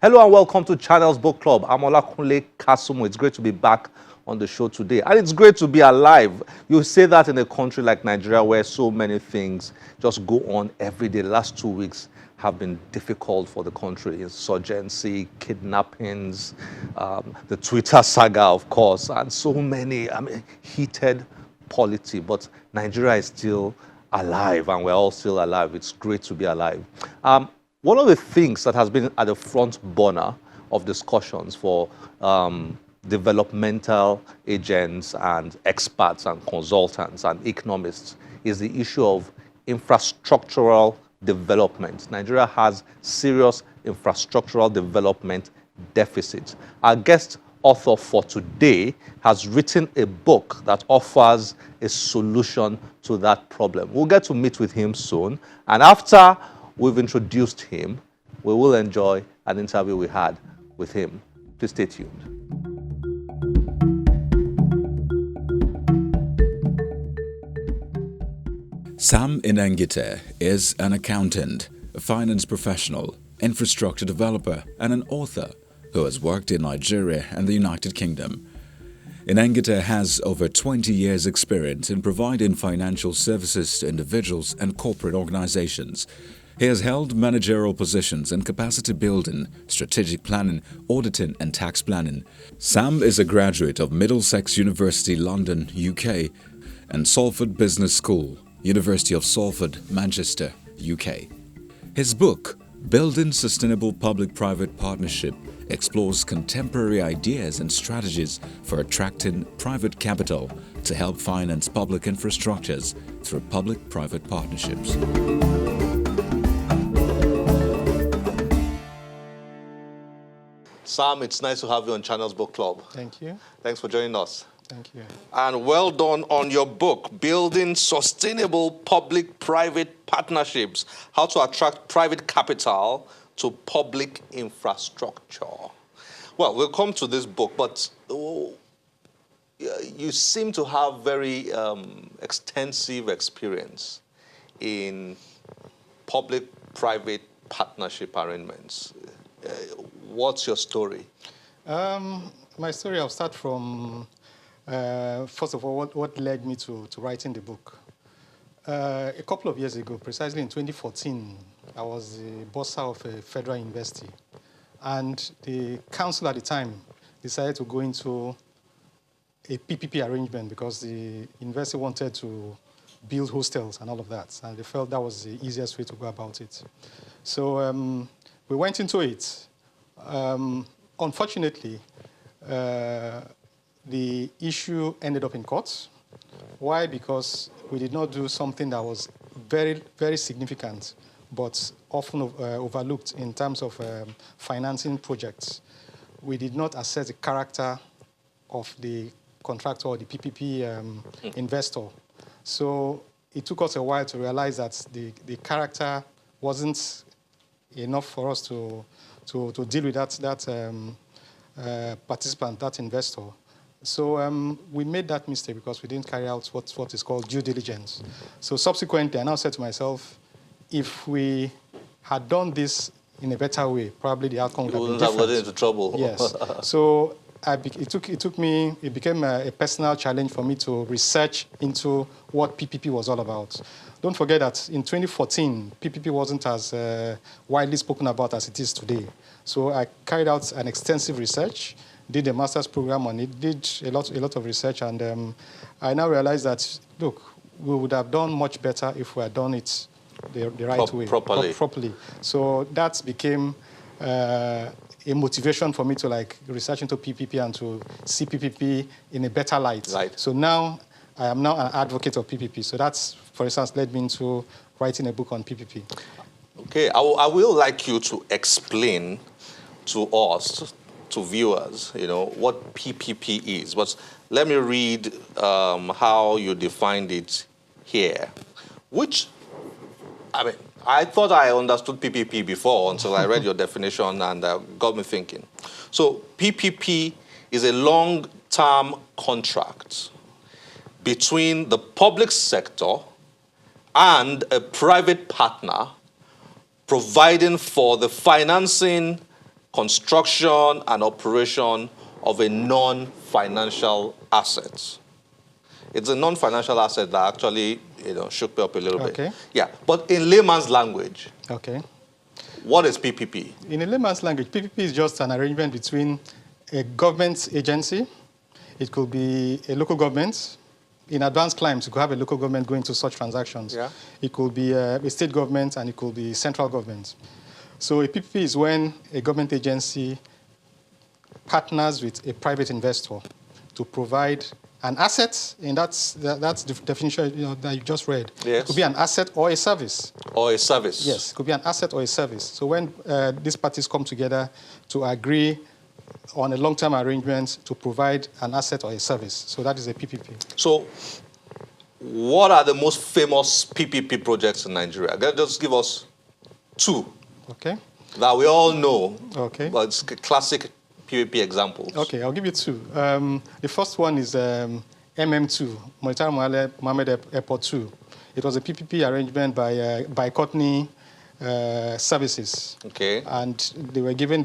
Hello and welcome to Channels Book Club. I'm Olakunle Kasumu. It's great to be back on the show today. And it's great to be alive. You say that in a country like Nigeria where so many things just go on every day. The last 2 weeks have been difficult for the country. Insurgency, kidnappings, the Twitter saga, of course, and so many, heated politics. But Nigeria is still alive and we're all still alive. It's great to be alive. One of the things that has been at the front burner of discussions for developmental agents and experts and consultants and economists is the issue of infrastructural development. Nigeria has serious infrastructural development deficits. Our guest author for today has written a book that offers a solution to that problem. We'll get to meet with him soon. And after we've introduced him, we will enjoy an interview we had with him. Please stay tuned. Sam Inangite is an accountant, a finance professional, infrastructure developer, and an author who has worked in Nigeria and the United Kingdom. Inangite has over 20 years' experience in providing financial services to individuals and corporate organizations. He has held managerial positions in capacity building, strategic planning, auditing, and tax planning. Sam is a graduate of Middlesex University, London, UK, and Salford Business School, University of Salford, Manchester, UK. His book, Building Sustainable Public-Private Partnership, explores contemporary ideas and strategies for attracting private capital to help finance public infrastructures through public-private partnerships. Sam, it's nice to have you on Channels Book Club. Thank you. Thanks for joining us. Thank you. And well done on your book, Building Sustainable Public-Private Partnerships, How to Attract Private Capital to Public Infrastructure. Well, we'll come to this book, but you seem to have very extensive experience in public-private partnership arrangements. What's your story? My story, I'll start from, first of all, what led me to writing the book. A couple of years ago, precisely in 2014, I was the bursar of a federal university. And the council at the time decided to go into a PPP arrangement because the university wanted to build hostels and all of that. And they felt that was the easiest way to go about it. So we went into it. Unfortunately, the issue ended up in court. Why? Because we did not do something that was very, very significant, but often overlooked in terms of financing projects. We did not assess the character of the contractor or the PPP investor. So it took us a while to realize that the character wasn't enough for us to deal with that participant, that investor. So we made that mistake because we didn't carry out what is called due diligence. So subsequently, I now said to myself, if we had done this in a better way, probably the outcome would have been different. You wouldn't have gotten into trouble. Yes. So it became a personal challenge for me to research into what PPP was all about. Don't forget that in 2014, PPP wasn't as widely spoken about as it is today. So I carried out an extensive research, did a master's program on it, did a lot of research, and I now realize that, look, we would have done much better if we had done it the right way. Properly. So that became a motivation for me to research into PPP and to see PPP in a better light. Right. So now I am now an advocate of PPP. So that's, for instance, led me into writing a book on PPP. Okay, I will like you to explain to us, to viewers, what PPP is. But let me read how you defined it here, which, I thought I understood PPP before until I read your definition and got me thinking. So PPP is a long-term contract between the public sector and a private partner providing for the financing construction and operation of a non-financial asset. It's a non-financial asset that actually, shook me up a little bit. Okay. Yeah, but in layman's language, Okay. what is PPP? In a layman's language, PPP is just an arrangement between a government agency. It could be a local government. In advanced climes, you could have a local government going to such transactions. Yeah. It could be a state government, and it could be central government. So a PPP is when a government agency partners with a private investor to provide an asset, and that's the definition that you just read. Yes. It could be an asset or a service. Or a service? Yes, it could be an asset or a service. So when these parties come together to agree on a long-term arrangement to provide an asset or a service, so that is a PPP. So what are the most famous PPP projects in Nigeria? Just give us two Okay. that we all know, Okay. but it's classic PPP examples. Okay, I'll give you two. The first one is MM2, Murtala Mohammed Airport 2. It was a PPP arrangement by Courtney Services. Okay. And they were given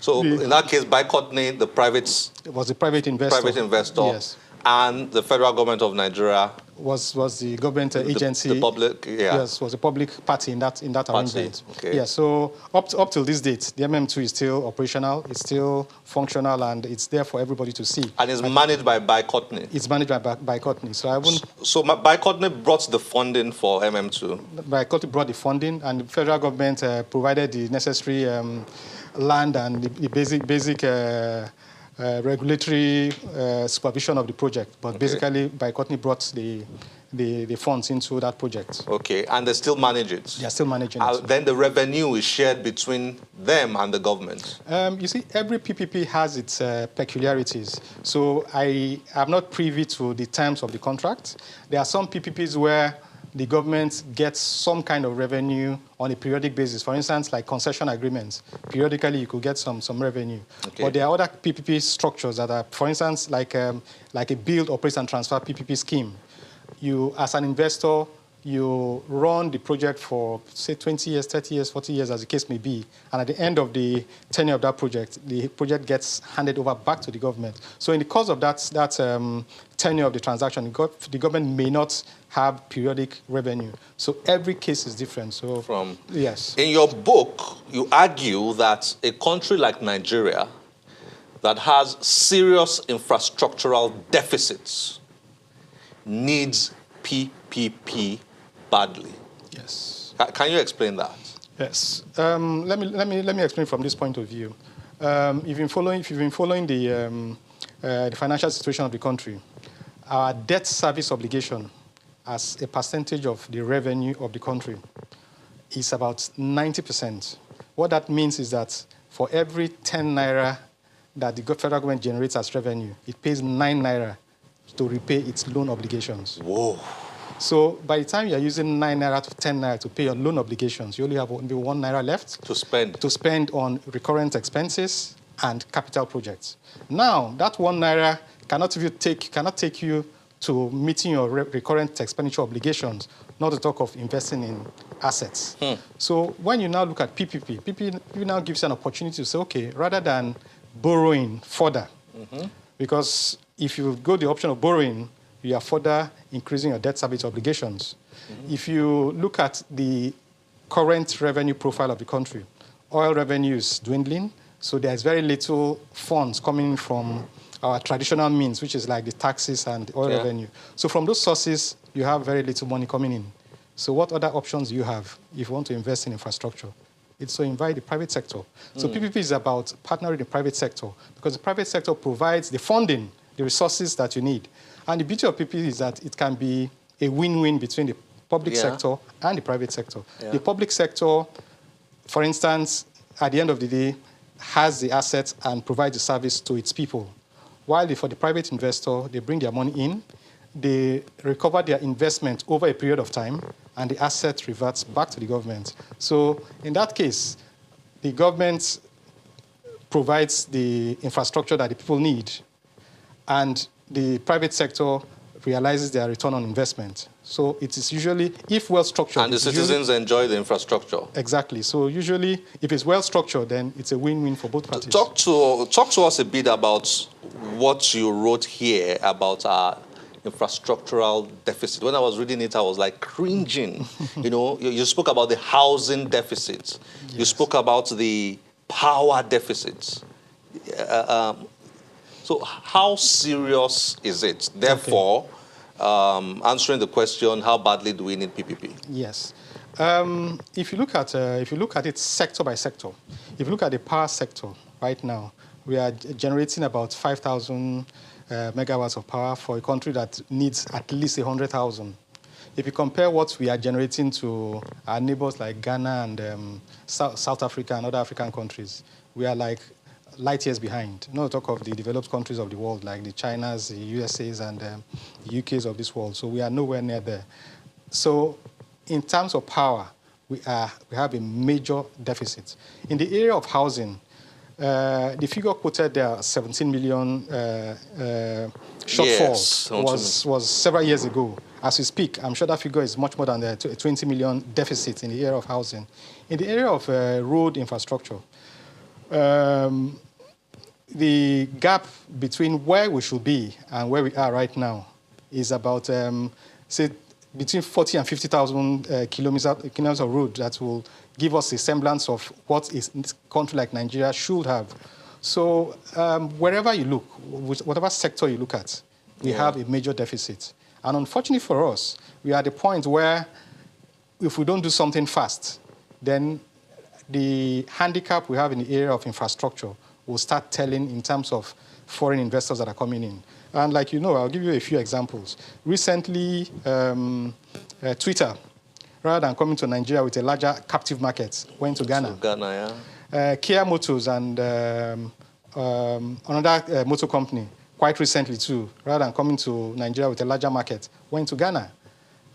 So in that case, by Courtney, the private it was a private investor. Yes. And the federal government of Nigeria Was the government agency. The public, yeah. Yes, was a public party in that arrangement. Okay. Yeah, so up till this date, the MM2 is still operational, it's still functional, and it's there for everybody to see. And it's managed by Courtney. It's managed by Courtney. So I wouldn't. So by Courtney brought the funding for MM2. By Courtney brought the funding, and the federal government provided the necessary land and the basic regulatory supervision of the project. But basically, by Courtney brought the funds into that project. Okay, and they still manage it? They are still managing it. Then the revenue is shared between them and the government? You see, every PPP has its peculiarities. So I am not privy to the terms of the contract. There are some PPPs where the government gets some kind of revenue on a periodic basis. For instance, like concession agreements. Periodically, you could get some revenue. Okay. But there are other PPP structures that are, for instance, like a build, operate, and transfer PPP scheme. You, as an investor, you run the project for, say, 20 years, 30 years, 40 years, as the case may be. And at the end of the tenure of that project, the project gets handed over back to the government. So in the course of that tenure of the transaction, the government may not have periodic revenue. So every case is different. So yes. In your book, you argue that a country like Nigeria that has serious infrastructural deficits needs PPP badly. Yes. Can you explain that? Yes. Let me explain from this point of view. If you've been following the financial situation of the country, our debt service obligation as a percentage of the revenue of the country is about 90%. What that means is that for every 10 naira that the federal government generates as revenue, it pays 9 naira to repay its loan obligations. Whoa. So by the time you're using 9 naira to 10 naira to pay your loan obligations, you only have only 1 naira left to spend on recurrent expenses and capital projects. Now, that 1 naira cannot take you to meeting your recurrent expenditure obligations, not to talk of investing in assets. So when you now look at PPP now gives you an opportunity to say, okay, rather than borrowing further, because if you go the option of borrowing, you are further increasing your debt service obligations. If you look at the current revenue profile of the country, oil revenue is dwindling, so there's very little funds coming from our traditional means, which is like the taxes and the oil revenue. So from those sources, you have very little money coming in. So what other options do you have if you want to invest in infrastructure? It's to invite the private sector. So PPP is about partnering with the private sector, because the private sector provides the funding, the resources that you need. And the beauty of PPP is that it can be a win-win between the public sector and the private sector. The public sector, for instance, at the end of the day, has the assets and provides the service to its people. While for the private investor, they bring their money in, they recover their investment over a period of time, and the asset reverts back to the government. So in that case, the government provides the infrastructure that the people need, and the private sector realizes their return on investment. So it is usually, if well structured. And the citizens enjoy the infrastructure. Exactly. So usually, if it's well structured, then it's a win-win for both parties. Talk to us a bit about what you wrote here about our infrastructural deficit. When I was reading it, I was like cringing. You spoke about the housing deficit. Yes. You spoke about the power deficit. So how serious is it? Therefore, answering the question, how badly do we need PPP? Yes. If you look at it sector by sector, if you look at the power sector right now, we are generating about 5,000 megawatts of power for a country that needs at least 100,000. If you compare what we are generating to our neighbors like Ghana and South Africa and other African countries, we are like light years behind. No talk of the developed countries of the world like the Chinas, the USAs, and the UKs of this world. So we are nowhere near there. So in terms of power, we have a major deficit. In the area of housing, the figure quoted there, 17 million shortfall, yes, was several years ago. As we speak, I'm sure that figure is much more than the 20 million deficit in the area of housing. In the area of road infrastructure, the gap between where we should be and where we are right now is about, say, between 40 and 50,000 kilometers of road that will give us a semblance of what a country like Nigeria should have. So wherever you look, whatever sector you look at, we have a major deficit. And unfortunately for us, we are at the point where if we don't do something fast, then the handicap we have in the area of infrastructure will start telling in terms of foreign investors that are coming in. And like you know, I'll give you a few examples. Recently, Twitter, rather than coming to Nigeria with a larger captive market, went to Ghana. Kia Motors and another motor company, quite recently too, rather than coming to Nigeria with a larger market, went to Ghana.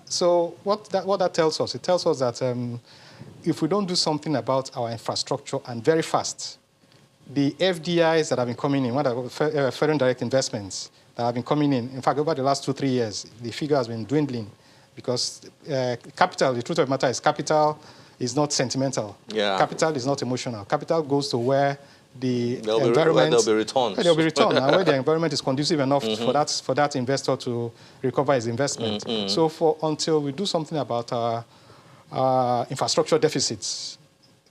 So what that tells us, it tells us that if we don't do something about our infrastructure and very fast, the FDIs that have been coming in, foreign direct investments that have been coming in fact, over the last 2-3 years, the figure has been dwindling because capital, the truth of the matter is capital is not sentimental. Yeah. Capital is not emotional. Capital goes to where the environment... There'll be returns. There'll be return, and where the environment is conducive enough for that investor to recover his investment. So until we do something about our infrastructure deficits,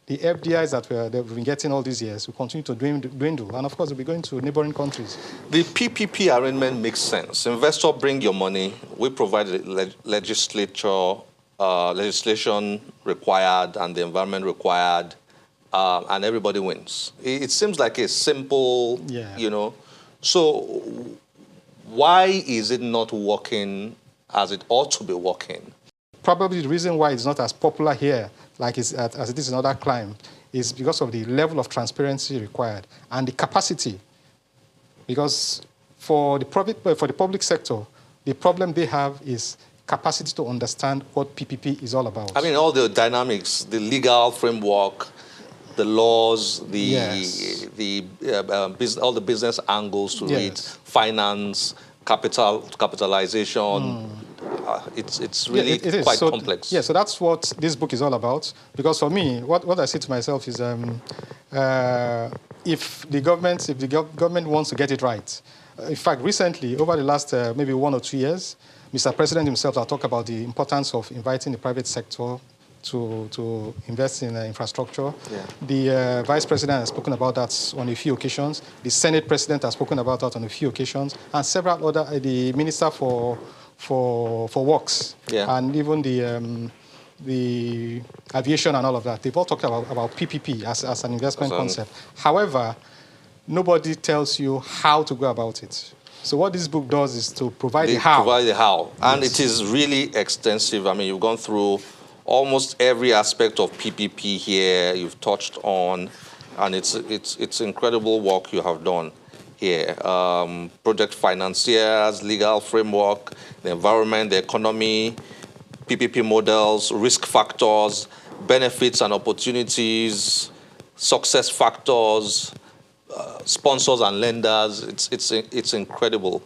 the FDIs that we've been getting all these years will continue to dwindle. And of course, we'll be going to neighboring countries. The PPP arrangement makes sense. Investor, bring your money. We provide the legislation required and the environment required, and everybody wins. It seems like a simple, So why is it not working as it ought to be working? Probably the reason why it's not as popular here as it is in other climes is because of the level of transparency required and the capacity. Because for the public sector, the problem they have is capacity to understand what PPP is all about. I mean, all the dynamics, the legal framework, the laws, all the business angles to it, finance, capitalization. It's really quite complex. Yeah, so that's what this book is all about. Because for me, what I say to myself is, if the government wants to get it right. In fact, recently, over the last maybe 1 or 2 years, Mr. President himself has talked about the importance of inviting the private sector to invest in infrastructure. Yeah. The Vice President has spoken about that on a few occasions. The Senate President has spoken about that on a few occasions. And several other, the Minister for Works, and even the aviation and all of that. They've all talked about PPP as an investment concept. However, nobody tells you how to go about it. So what this book does is to provide the how. Provide the how. And it is really extensive. I mean, you've gone through almost every aspect of PPP here. You've touched on, and it's incredible work you have done here. Project financiers, legal framework, the environment, the economy, PPP models, risk factors, benefits and opportunities, success factors, sponsors and lenders. It's incredible.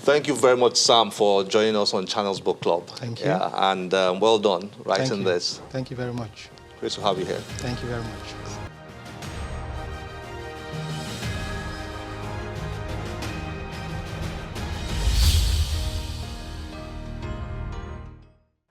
Thank you very much, Sam, for joining us on Channels Book Club. Thank you. Yeah, and well done writing this. Thank you very much. Great to have you here. Thank you very much.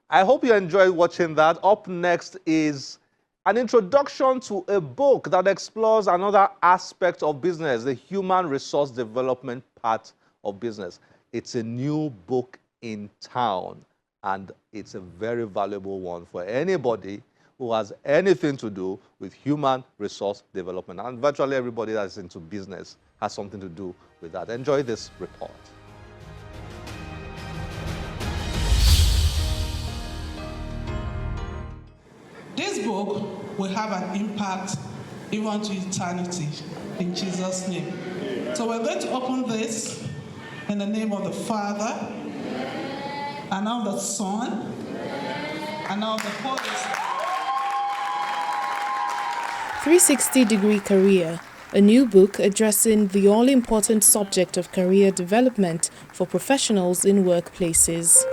I hope you enjoyed watching that. Up next is an introduction to a book that explores another aspect of business, the human resource development part of business. It's a new book in town, and it's a very valuable one for anybody who has anything to do with human resource development. And virtually everybody that's into business has something to do with that. Enjoy this report. This book will have an impact even to eternity, in Jesus' name. So we're going to open this in the name of the Father, and of the Son, and of the Holy Spirit. 360-Degree Career, a new book addressing the all-important subject of career development for professionals in workplaces.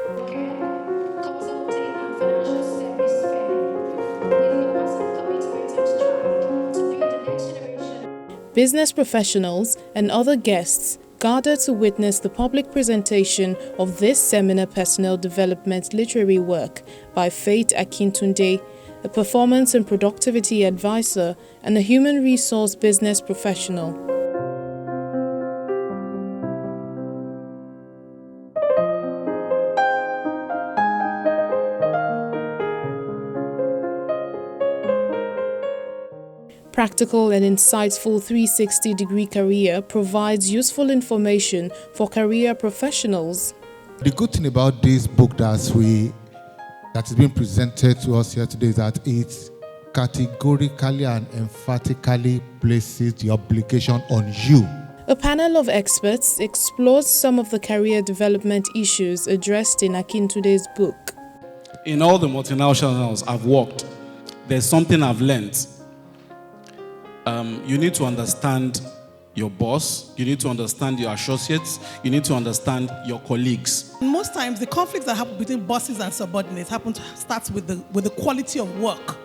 Business professionals and other guests gathered to witness the public presentation of this seminar personal development literary work by Faith Akintunde, a performance and productivity advisor and a human resource business professional. Practical and insightful 360-Degree Career provides useful information for career professionals. The good thing about this book that is being presented to us here today is that it categorically and emphatically places the obligation on you. A panel of experts explores some of the career development issues addressed in Akintunde's book. In all the multinationals I've worked, there's something I've learned. You need to understand your boss, you need to understand your associates, you need to understand your colleagues. Most times, the conflicts that happen between bosses and subordinates starts with the quality of work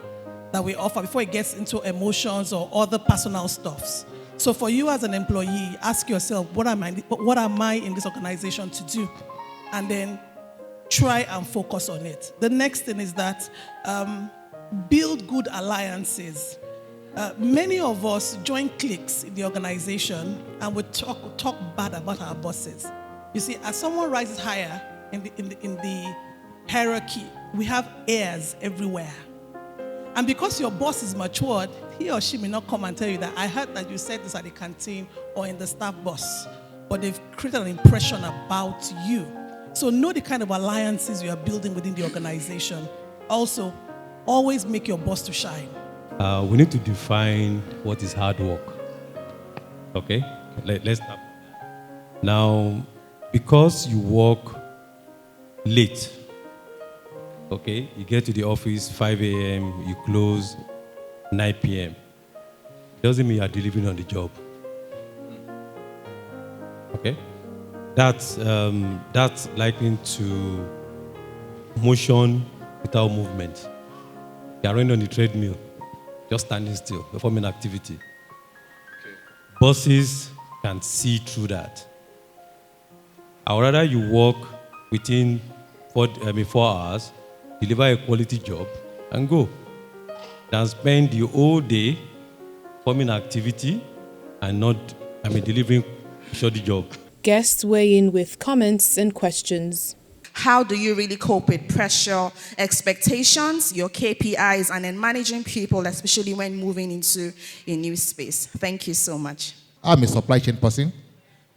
that we offer before it gets into emotions or other personal stuffs. So for you as an employee, ask yourself, what am I in this organization to do? And then try and focus on it. The next thing is that build good alliances. Many of us join cliques in the organization and we talk bad about our bosses. You see, as someone rises higher in the hierarchy, we have heirs everywhere. And because your boss is matured, he or she may not come and tell you that I heard that you said this at the canteen or in the staff bus, but they've created an impression about you. So know the kind of alliances you are building within the organization. Also, always make your boss to shine. We need to define what is hard work. Okay? Let's start. Now, because you work late, okay, you get to the office 5 a.m., you close 9 p.m. Doesn't mean you are delivering on the job. Okay? That's likened to motion without movement. You are running on the treadmill, just standing still, performing activity. Okay. Bosses can see through that. I would rather you work within 4 hours, deliver a quality job, and go, than spend the whole day performing activity and not, delivering shoddy job. Guests weigh in with comments and questions. How do you really cope with pressure, expectations, your KPIs, and then managing people, especially when moving into a new space? Thank you so much. I'm a supply chain person.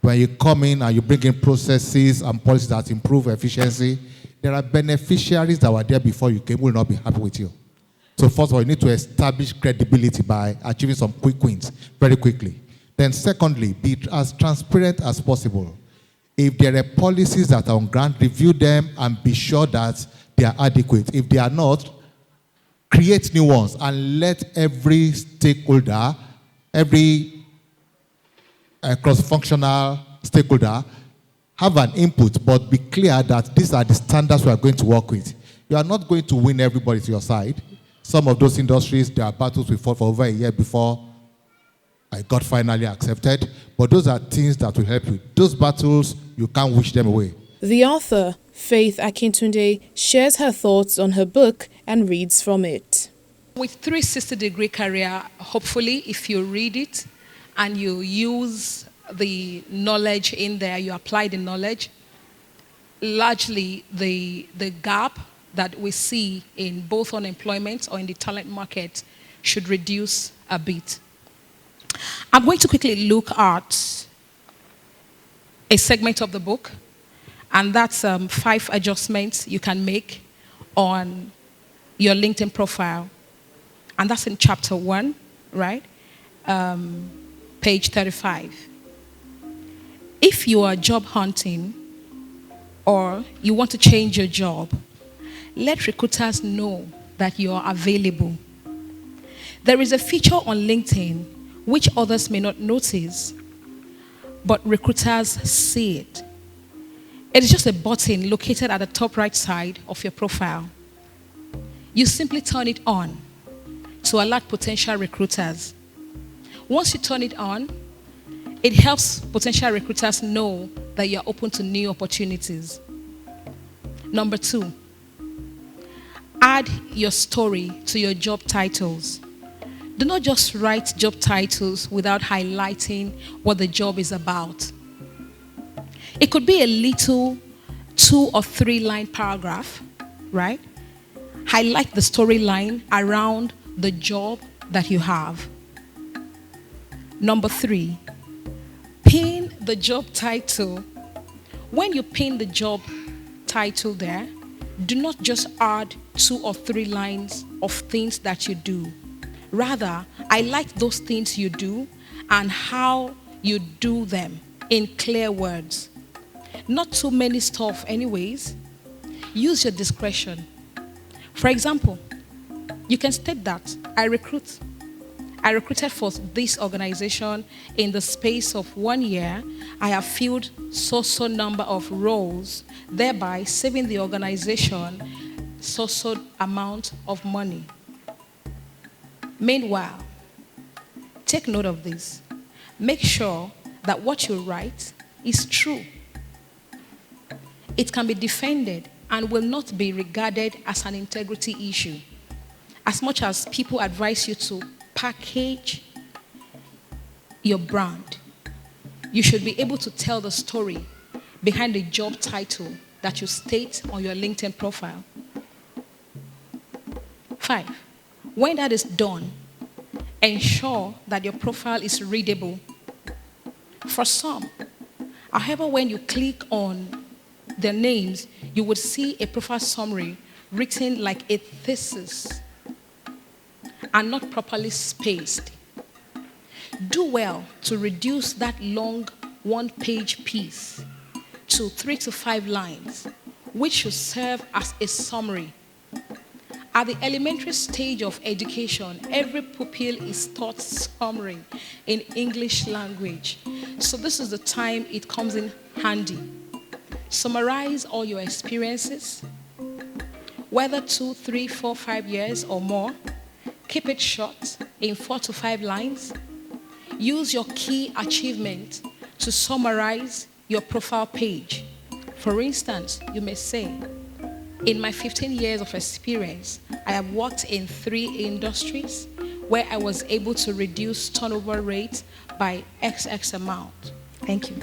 When you come in and you bring in processes and policies that improve efficiency, there are beneficiaries that were there before you came who will not be happy with you. So first of all, you need to establish credibility by achieving some quick wins very quickly. Then secondly, be as transparent as possible. If there are policies that are on ground, review them and be sure that they are adequate. If they are not, create new ones and let every stakeholder, every cross-functional stakeholder have an input, but be clear that these are the standards we are going to work with. You are not going to win everybody to your side. Some of those industries, there are battles we fought for over a year before I got finally accepted, but those are things that will help you. Those battles, you can't wish them away. The author, Faith Akintunde, shares her thoughts on her book and reads from it. With 360-degree career, hopefully, if you read it and you use the knowledge in there, you apply the knowledge, largely the gap that we see in both unemployment or in the talent market should reduce a bit. I'm going to quickly look at a segment of the book, and that's 5 adjustments you can make on your LinkedIn profile. And that's in chapter 1, right? Page 35. If you are job hunting or you want to change your job, let recruiters know that you are available. There is a feature on LinkedIn which others may not notice, but recruiters see it. It is just a button located at the top right side of your profile. You simply turn it on to alert potential recruiters. Once you turn it on, it helps potential recruiters know that you're open to new opportunities. Number 2, add your story to your job titles. Do not just write job titles without highlighting what the job is about. It could be a little 2 or 3 line paragraph, right? Highlight the storyline around the job that you have. Number 3, pin the job title. When you pin the job title there, do not just add 2 or 3 lines of things that you do. Rather, highlight those things you do and how you do them in clear words. Not too many stuff anyways. Use your discretion. For example, you can state that I recruited for this organization in the space of 1 year. I have filled so number of roles, thereby saving the organization so amount of money. Meanwhile, take note of this. Make sure that what you write is true. It can be defended and will not be regarded as an integrity issue. As much as people advise you to package your brand, you should be able to tell the story behind the job title that you state on your LinkedIn profile. 5, when that is done, ensure that your profile is readable. For some, however, when you click on their names, you would see a profile summary written like a thesis and not properly spaced. Do well to reduce that long 1-page piece to 3 to 5 lines, which should serve as a summary. At the elementary stage of education, every pupil is taught summary in English language. So this is the time it comes in handy. Summarize all your experiences, whether 2, 3, 4, 5 years or more. Keep it short in 4 to 5 lines. Use your key achievement to summarize your profile page. For instance, you may say, in my 15 years of experience, I have worked in 3 industries where I was able to reduce turnover rate by XX amount. Thank you.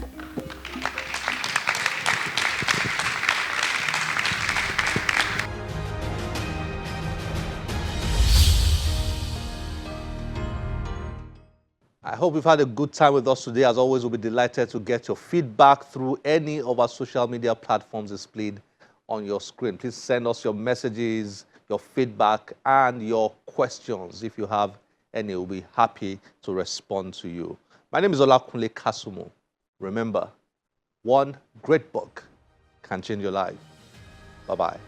I hope you've had a good time with us today. As always, we'll be delighted to get your feedback through any of our social media platforms displayed on your screen. Please send us your messages, your feedback, and your questions. If you have any, we'll be happy to respond to you. My name is Olakunle Kasumu. Remember, one great book can change your life. Bye-bye.